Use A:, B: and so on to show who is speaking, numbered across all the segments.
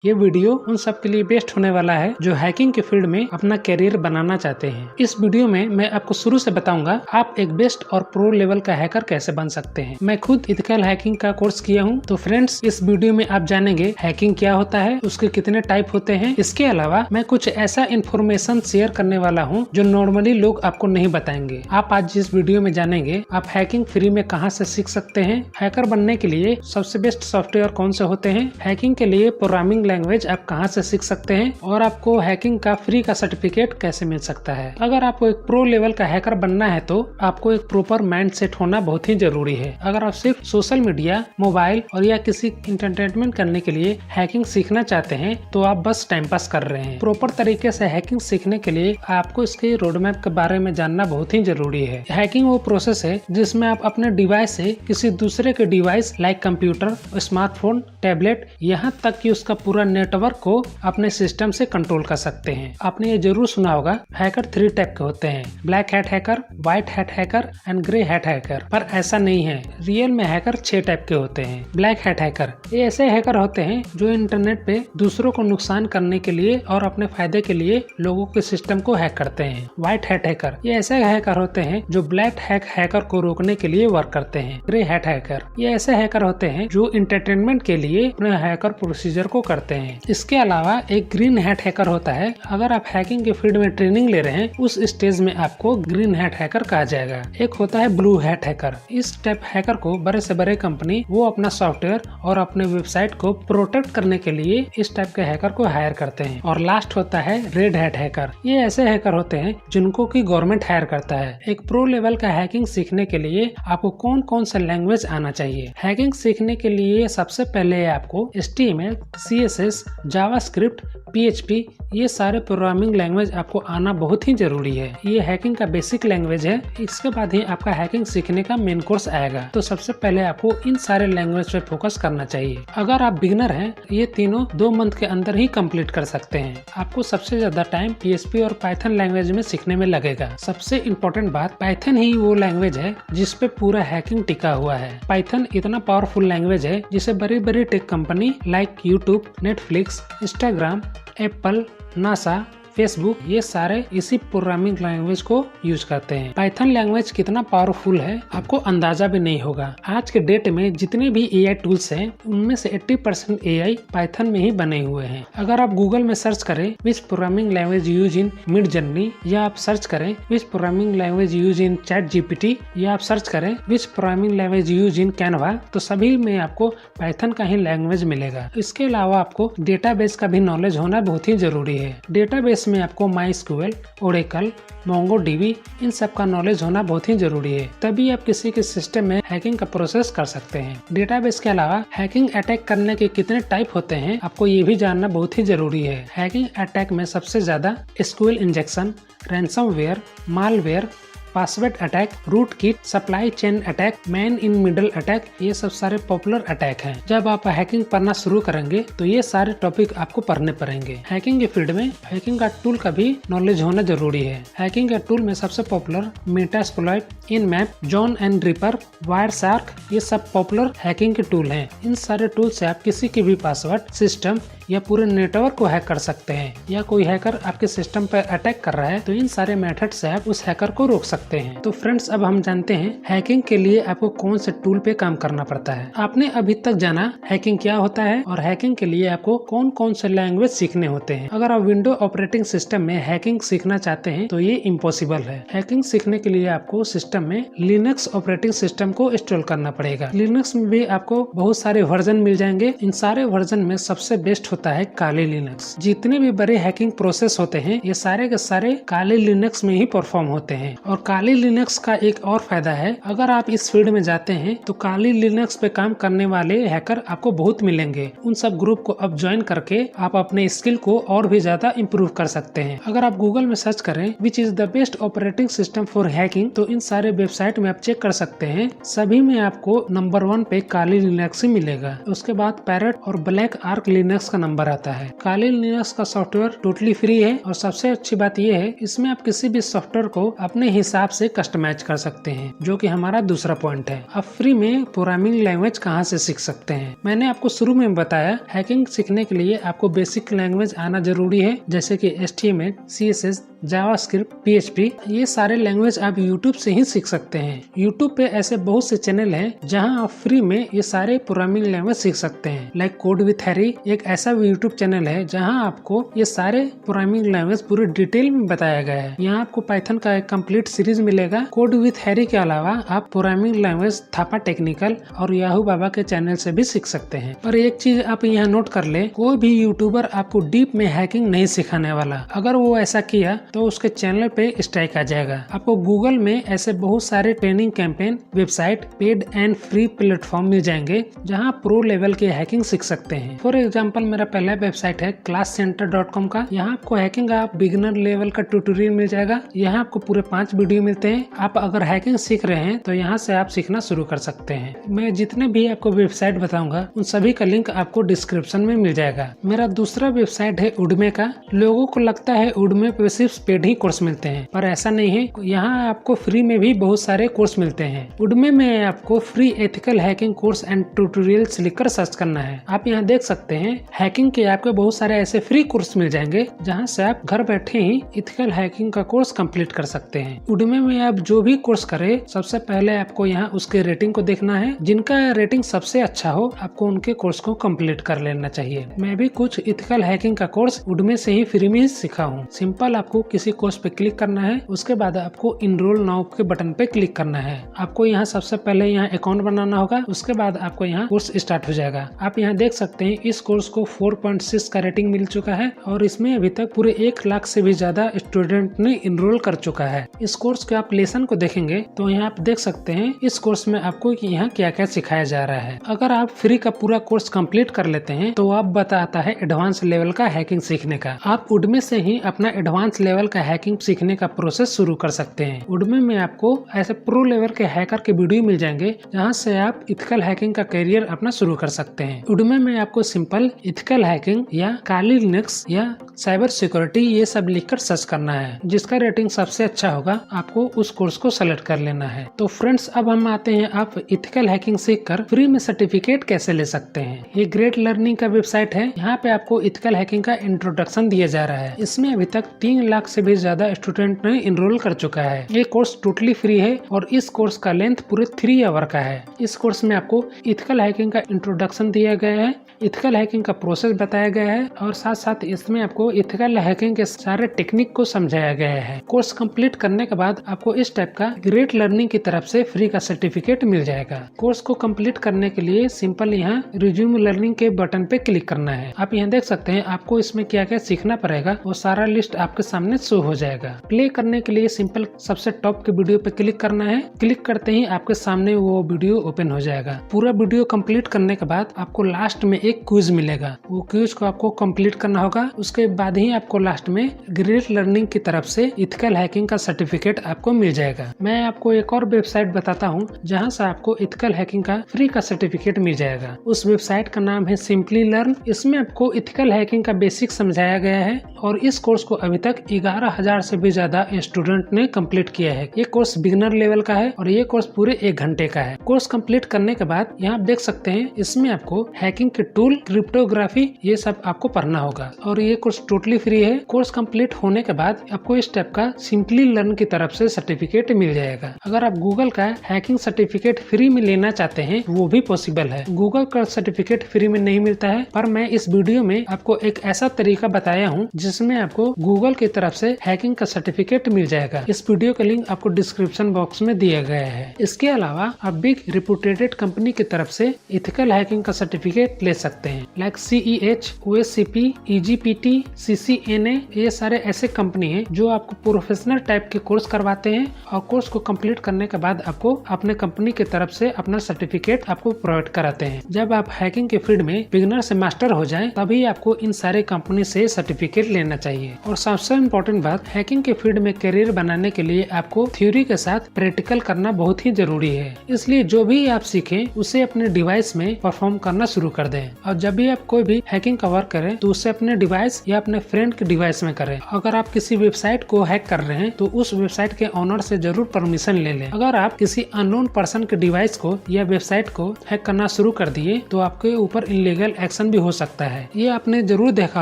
A: ये वीडियो उन सब के लिए बेस्ट होने वाला है जो हैकिंग के फील्ड में अपना कैरियर बनाना चाहते हैं। इस वीडियो में मैं आपको शुरू से बताऊंगा आप एक बेस्ट और प्रो लेवल का हैकर कैसे बन सकते हैं। मैं खुद इथिकल हैकिंग का कोर्स किया हूं। तो फ्रेंड्स, इस वीडियो में आप जानेंगे हैकिंग क्या होता है, उसके कितने टाइप होते हैं। इसके अलावा मैं कुछ ऐसा इन्फॉर्मेशन शेयर करने वाला हूँ जो नॉर्मली लोग आपको नहीं बताएंगे। आप आज जिस वीडियो में जानेंगे आप हैकिंग फ्री में कहाँ से सीख सकते हैं, हैकर बनने के लिए सबसे बेस्ट सॉफ्टवेयर कौन से होते हैं, हैकिंग के लिए प्रोग्रामिंग लैंग्वेज आप कहां से सीख सकते हैं और आपको हैकिंग का फ्री का सर्टिफिकेट कैसे मिल सकता है। अगर आपको एक प्रो लेवल का हैकर बनना है तो आपको एक प्रॉपर माइंड सेट होना बहुत ही जरूरी है। अगर आप सिर्फ सोशल मीडिया, मोबाइल और या किसी इंटरटेनमेंट करने के लिए हैकिंग सीखना चाहते हैं तो आप बस टाइम पास कर रहे हैं। प्रॉपर तरीके से हैकिंग सीखने के लिए आपको इसके रोडमैप के बारे में जानना बहुत ही जरूरी है। हैकिंग वो प्रोसेस है जिसमें आप अपने डिवाइस से किसी दूसरे के device like computer, smartphone, tablet, यहाँ तक कि उसका पूरा नेटवर्क को अपने सिस्टम से कंट्रोल कर सकते हैं। आपने ये जरूर सुना होगा हैकर 3 टाइप के होते हैं, black hat hacker, white hat hacker and grey hat hacker. पर ऐसा नहीं है, रियल में हैकर 6 टाइप के होते हैं। ब्लैक हैट हैकर ये ऐसे हैकर होते हैं जो इंटरनेट पे दूसरों को नुकसान करने के लिए और अपने फायदे के लिए लोगों के सिस्टम को हैक करते हैं। व्हाइट हैट हैकर ये ऐसे हैकर होते हैं जो ब्लैक हैकर को रोकने के लिए वर्क करते हैं। ग्रे हैट हैकर ये ऐसे हैकर होते हैं जो एंटरटेनमेंट के लिए अपने हैकर प्रोसीजर को करते हैं। इसके अलावा एक ग्रीन हैट हैकर होता है। अगर आप हैकिंग के फील्ड में ट्रेनिंग ले रहे हैं उस स्टेज में आपको ग्रीन हैट हैकर कहा जाएगा। एक होता है ब्लू हैट हैकर। इस टाइप हैकर को बड़े से बड़े कंपनी वो अपना सॉफ्टवेयर और अपने वेबसाइट को प्रोटेक्ट करने के लिए इस टाइप के हैकर को हायर करते हैं। और लास्ट होता है रेड हैट हैकर। ये ऐसे हैकर होते हैं जिनको की गवर्नमेंट हायर करता है। एक प्रो लेवल का हैकिंग सीखने के लिए आपको कौन कौन सा लैंग्वेज आना चाहिए। हैकिंग सीखने के लिए सबसे पहले आपको HTML, CSS, जावास्क्रिप्ट, PHP ये सारे प्रोग्रामिंग लैंग्वेज आपको आना बहुत ही जरूरी है। ये हैकिंग का बेसिक लैंग्वेज है। इसके बाद ही आपका हैकिंग सीखने का मेन कोर्स आएगा। तो सबसे पहले आपको इन सारे लैंग्वेज पे फोकस करना चाहिए। अगर आप बिगिनर हैं ये तीनों 2 मंथ के अंदर ही कंप्लीट कर सकते हैं। आपको सबसे ज्यादा टाइम PHP और पाइथन लैंग्वेज में सीखने में लगेगा। सबसे इम्पोर्टेंट बात, पाइथन ही वो लैंग्वेज है जिसपे पूरा हैकिंग टिका हुआ है। पाइथन इतना पावरफुल लैंग्वेज है जिसे बड़ी बड़ी tech company like YouTube, Netflix, Instagram, Apple, NASA, Facebook ये सारे इसी प्रोग्रामिंग लैंग्वेज को यूज करते हैं। पाइथन लैंग्वेज कितना पावरफुल है आपको अंदाजा भी नहीं होगा। आज के डेट में जितने भी AI टूल्स हैं उनमें से 80% AI पाइथन में ही बने हुए हैं। अगर आप गूगल में सर्च करें विच programming language use in Midjourney, या आप सर्च करें विच programming language use in ChatGPT, या आप सर्च करें विच programming language use in Canva, तो सभी में आपको पाइथन का ही लैंग्वेज मिलेगा। इसके अलावा आपको डेटाबेस का भी नॉलेज होना बहुत ही जरूरी है। डेटाबेस में आपको MySQL, Oracle, MongoDB इन सब का नॉलेज होना बहुत ही जरूरी है। तभी आप किसी के सिस्टम में हैकिंग का प्रोसेस कर सकते हैं। डेटाबेस के अलावा हैकिंग अटैक करने के कितने टाइप होते हैं आपको ये भी जानना बहुत ही जरूरी है। हैकिंग अटैक में सबसे ज्यादा SQL injection, ransomware, malware, password attack, root kit, supply chain attack, man in middle attack ये सब सारे पॉपुलर अटैक हैं। जब आप हैकिंग पढ़ना शुरू करेंगे तो ये सारे टॉपिक आपको पढ़ने पड़ेंगे। हैकिंग के फील्ड में हैकिंग का टूल का भी नॉलेज होना जरूरी है। हैकिंग के टूल में सबसे popular Metasploit, Nmap, John and Ripper, Wireshark ये सब पॉपुलर हैकिंग के टूल हैं। इन सारे टूल से आप किसी की भी पासवर्ड, सिस्टम या पूरे नेटवर्क को हैक कर सकते हैं। या कोई हैकर आपके सिस्टम पर अटैक कर रहा है तो इन सारे मेथड से आप उस हैकर को रोक सकते हैं। तो फ्रेंड्स, अब हम जानते हैं हैकिंग के लिए आपको कौन से टूल पे काम करना पड़ता है। आपने अभी तक जाना हैकिंग क्या होता है और हैकिंग के लिए आपको कौन कौन से लैंग्वेज सीखने होते हैं। अगर आप विंडो ऑपरेटिंग सिस्टम में हैकिंग सीखना चाहते हैं तो ये इम्पॉसिबल है। हैकिंग सीखने के लिए आपको सिस्टम में लिनक्स ऑपरेटिंग सिस्टम को इंस्टॉल करना पड़ेगा। लिनक्स में भी आपको बहुत सारे वर्जन मिल जाएंगे। इन सारे वर्जन में सबसे बेस्ट होता है काली लिनक्स। जितने भी बड़े हैकिंग प्रोसेस होते हैं ये सारे के सारे काली लिनक्स में ही परफॉर्म होते हैं। और काली लिनक्स का एक और फायदा है, अगर आप इस फील्ड में जाते हैं तो काली लिनक्स पे काम करने वाले हैकर आपको बहुत मिलेंगे। उन सब ग्रुप को अब ज्वाइन करके आप अपने स्किल को और भी ज्यादा इम्प्रूव कर सकते हैं। अगर आप गूगल में सर्च करें which is the best operating system for hacking तो इन सारे वेबसाइट में आप चेक कर सकते हैं। सभी में आपको नंबर 1 पे काली लिनक्स ही मिलेगा। उसके बाद पैरेट और ब्लैक आर्क लिनक्स का नंबर आता है। काली लिनक्स का सॉफ्टवेयर टोटली फ्री है और सबसे अच्छी बात यह है इसमें आप किसी भी सॉफ्टवेयर को अपने हिसाब से कस्टमाइज कर सकते हैं, जो कि हमारा दूसरा पॉइंट है। आप फ्री में प्रोग्रामिंग लैंग्वेज कहां से सीख सकते हैं। मैंने आपको शुरू में बताया हैकिंग सीखने के लिए आपको बेसिक लैंग्वेज आना जरूरी है, जैसे कि HTML, CSS, जावास्क्रिप्ट, PHP। ये सारे लैंग्वेज आप YouTube से ही सीख सकते हैं। YouTube पे ऐसे बहुत से चैनल हैं जहां आप फ्री में ये सारे प्रोग्रामिंग लैंग्वेज सीख सकते हैं। लाइक कोड विथ हैरी एक ऐसा YouTube चैनल है जहां आपको ये सारे प्रोग्रामिंग लैंग्वेज पूरे डिटेल में बताया गया है। यहाँ आपको पाइथन का एक कंप्लीट सीरीज मिलेगा। कोड विथ हैरी के अलावा आप प्रोग्रामिंग लैंग्वेज थापा टेक्निकल और याहू बाबा के चैनल से भी सीख सकते हैं। पर एक चीज आप यहाँ नोट कर ले, कोई भी यूट्यूबर आपको डीप में हैकिंग नहीं सिखाने वाला। अगर वो ऐसा किया तो उसके चैनल पे स्ट्राइक आ जाएगा। आपको गूगल में ऐसे बहुत सारे training campaign, website, paid and free platform मिल जाएंगे जहां प्रो लेवल की हैकिंग सीख सकते हैं। फॉर एग्जांपल मेरा पहला वेबसाइट है classcenter.com का। यहाँ आपको हैकिंग का बिगिनर लेवल का ट्यूटोरियल मिल जाएगा। यहाँ आपको पूरे 5 वीडियो मिलते हैं। आप अगर हैकिंग सीख रहे हैं तो यहाँ से आप सीखना शुरू कर सकते हैं। मैं जितने भी आपको वेबसाइट बताऊंगा उन सभी का लिंक आपको डिस्क्रिप्शन में मिल जाएगा। मेरा दूसरा वेबसाइट है उडमे का। लोगों को लगता है उडमे पे सिर्फ पेड ही कोर्स मिलते हैं, पर ऐसा नहीं है। यहाँ आपको फ्री में भी बहुत सारे कोर्स मिलते हैं। उडमे में आपको free ethical hacking course and tutorials लिखकर सर्च करना है। आप यहाँ देख सकते हैं हैकिंग के आपको बहुत सारे ऐसे फ्री कोर्स मिल जाएंगे जहाँ से आप घर बैठे ही एथिकल हैकिंग का कोर्स कंप्लीट कर सकते हैं। उडमे में आप जो भी कोर्स करें सबसे पहले आपको यहाँ उसके रेटिंग को देखना है। जिनका रेटिंग सबसे अच्छा हो आपको उनके कोर्स को कंप्लीट कर लेना चाहिए। मैं भी कुछ एथिकल हैकिंग का कोर्स उडमे से ही फ्री में सीखा हूँ। सिंपल आपको किसी कोर्स पे क्लिक करना है, उसके बाद आपको इनरोल नाउ के बटन पे क्लिक करना है। आपको यहाँ सबसे पहले यहाँ अकाउंट बनाना होगा, उसके बाद आपको यहाँ कोर्स स्टार्ट हो जाएगा। आप यहाँ देख सकते हैं इस कोर्स को 4.6 का रेटिंग मिल चुका है और इसमें अभी तक पूरे 1 लाख से भी ज्यादा स्टूडेंट ने इनरोल कर चुका है। इस कोर्स के आप लेसन को देखेंगे तो यहाँ आप देख सकते हैं इस कोर्स में आपको यहाँ क्या क्या सिखाया जा रहा है। अगर आप फ्री का पूरा कोर्स कंप्लीट कर लेते हैं तो आप बताता है एडवांस लेवल का हैकिंग सीखने का। आप उडमे से ही अपना एडवांस लेवल का हैकिंग सीखने का प्रोसेस शुरू कर सकते हैं। उडमे में आपको ऐसे प्रो लेवल के हैकर के वीडियो मिल जाएंगे जहां से आप एथिकल हैकिंग का करियर अपना शुरू कर सकते हैं। उडमे में आपको सिंपल एथिकल हैकिंग या काली लिनक्स या साइबर सिक्योरिटी ये सब लिखकर सर्च करना है। जिसका रेटिंग सबसे अच्छा होगा आपको उस कोर्स को सेलेक्ट कर लेना है। तो फ्रेंड्स अब हम आते हैं आप एथिकल हैकिंग सीखकर फ्री में सर्टिफिकेट कैसे ले सकते हैं। ये ग्रेट लर्निंग का वेबसाइट है। यहाँ पे आपको एथिकल हैकिंग का इंट्रोडक्शन दिया जा रहा है। इसमें अभी तक 3 लाख से भी ज्यादा स्टूडेंट ने इनरोल कर चुका है। ये कोर्स टोटली फ्री है और इस कोर्स का लेंथ पूरे 3 आवर का है। इस कोर्स में आपको एथिकल हैकिंग का इंट्रोडक्शन दिया गया है, एथिकल हैकिंग का प्रोसेस बताया गया है और साथ साथ इसमें आपको एथिकल हैकिंग के सारे टेक्निक को समझाया गया है। कोर्स कंप्लीट करने के बाद आपको इस टाइप का ग्रेट लर्निंग की तरफ से फ्री का सर्टिफिकेट मिल जाएगा। कोर्स को कंप्लीट करने के लिए सिंपल यहाँ रिज्यूम लर्निंग के बटन पे क्लिक करना है। आप यहाँ देख सकते हैं आपको इसमें क्या क्या सीखना पड़ेगा वो सारा लिस्ट आपके सामने शो हो जाएगा। प्ले करने के लिए सिंपल सबसे टॉप के वीडियो पे क्लिक करना है। क्लिक करते ही आपके सामने वो वीडियो ओपन हो जाएगा। पूरा वीडियो कंप्लीट करने के बाद आपको लास्ट में एक क्विज मिलेगा। वो क्विज को आपको कंप्लीट करना होगा। उसके बाद ही आपको लास्ट में ग्रेट लर्निंग की तरफ से एथिकल हैकिंग का सर्टिफिकेट आपको मिल जाएगा। मैं आपको एक और वेबसाइट बताता हूँ जहाँ से आपको एथिकल हैकिंग का फ्री का सर्टिफिकेट मिल जाएगा। उस वेबसाइट का नाम है सिंपली लर्न। इसमें आपको एथिकल हैकिंग का बेसिक समझाया गया है और इस कोर्स को अभी तक 11,000 से भी ज्यादा स्टूडेंट ने कंप्लीट किया है। ये कोर्स बिगिनर लेवल का है और ये कोर्स पूरे 1 घंटे का है। कोर्स कंप्लीट करने के बाद यहाँ आप देख सकते हैं इसमें आपको हैकिंग के टूल, क्रिप्टोग्राफी ये सब आपको पढ़ना होगा और ये कोर्स टोटली फ्री है। कोर्स कंप्लीट होने के बाद आपको इस टाइप का सिंपली लर्न की तरफ से सर्टिफिकेट मिल जाएगा। अगर आप गूगल का हैकिंग सर्टिफिकेट फ्री में लेना चाहते हैं वो भी पॉसिबल है। गूगल का सर्टिफिकेट फ्री में नहीं मिलता है, पर मैं इस वीडियो में आपको एक ऐसा तरीका बताया हूँ जिसमें आपको गूगल की तरफ से हैकिंग का सर्टिफिकेट मिल जाएगा। इस वीडियो का लिंक आपको डिस्क्रिप्शन बॉक्स में दिया गया है। इसके अलावा आप बिग रिप्यूटेड कंपनी की तरफ से एथिकल हैकिंग का सर्टिफिकेट ले सकते हैं, like CEH, OSCP, EGPT, CCNA, ये सारे ऐसे कंपनी है जो आपको प्रोफेशनल टाइप के कोर्स करवाते हैं और कोर्स को कंप्लीट करने के बाद आपको अपने कंपनी की तरफ से अपना सर्टिफिकेट आपको प्रोवाइड कराते हैं। जब आप हैकिंग के फील्ड में बिगिनर से मास्टर हो जाएं, तभी आपको इन सारे कंपनी से सर्टिफिकेट लेना चाहिए। और सबसे इम्पोर्टेंट बात, हैकिंग के फील्ड में करियर बनाने के लिए आपको थ्योरी के साथ प्रैक्टिकल करना बहुत ही जरूरी है। इसलिए जो भी आप सीखें उसे अपने डिवाइस में परफॉर्म करना शुरू कर दें। और जब भी आप कोई भी हैकिंग का वर्क करें तो उसे अपने डिवाइस या अपने फ्रेंड के डिवाइस में करें। अगर आप किसी वेबसाइट को हैक कर रहे हैं तो उस वेबसाइट के ऑनर से जरूर परमिशन ले लें। अगर आप किसी अननोन पर्सन के डिवाइस को या वेबसाइट को हैक करना शुरू कर दिए तो आपके ऊपर इलीगल एक्शन भी हो सकता है। ये आपने जरूर देखा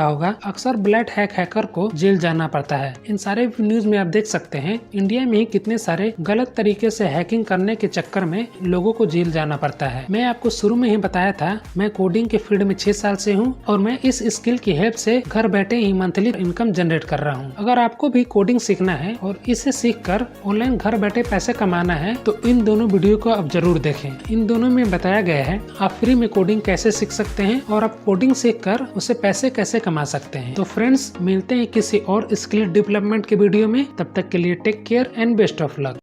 A: होगा, अक्सर ब्लैक हैकर को जेल जाना पड़ता है। इन सारे न्यूज में आप देख सकते हैं इंडिया में ही कितने सारे गलत तरीके से हैकिंग करने के चक्कर में लोगों को जेल जाना पड़ता है। मैं आपको शुरू में ही बताया था, मैं कोडिंग के फील्ड में 6 साल से हूँ और मैं इस स्किल की हेल्प से घर बैठे ही मंथली इनकम जनरेट कर रहा हूँ। अगर आपको भी कोडिंग सीखना है और इसे सीखकर ऑनलाइन घर बैठे पैसे कमाना है तो इन दोनों वीडियो को आप जरूर देखें। इन दोनों में बताया गया है आप फ्री में कोडिंग कैसे सीख सकते हैं और आप कोडिंग सीखकर उससे पैसे कैसे कमा सकते हैं। तो फ्रेंड्स, मिलते हैं किसी और स्किल डेवलपमेंट के वीडियो में। तब तक के लिए take care and best of luck.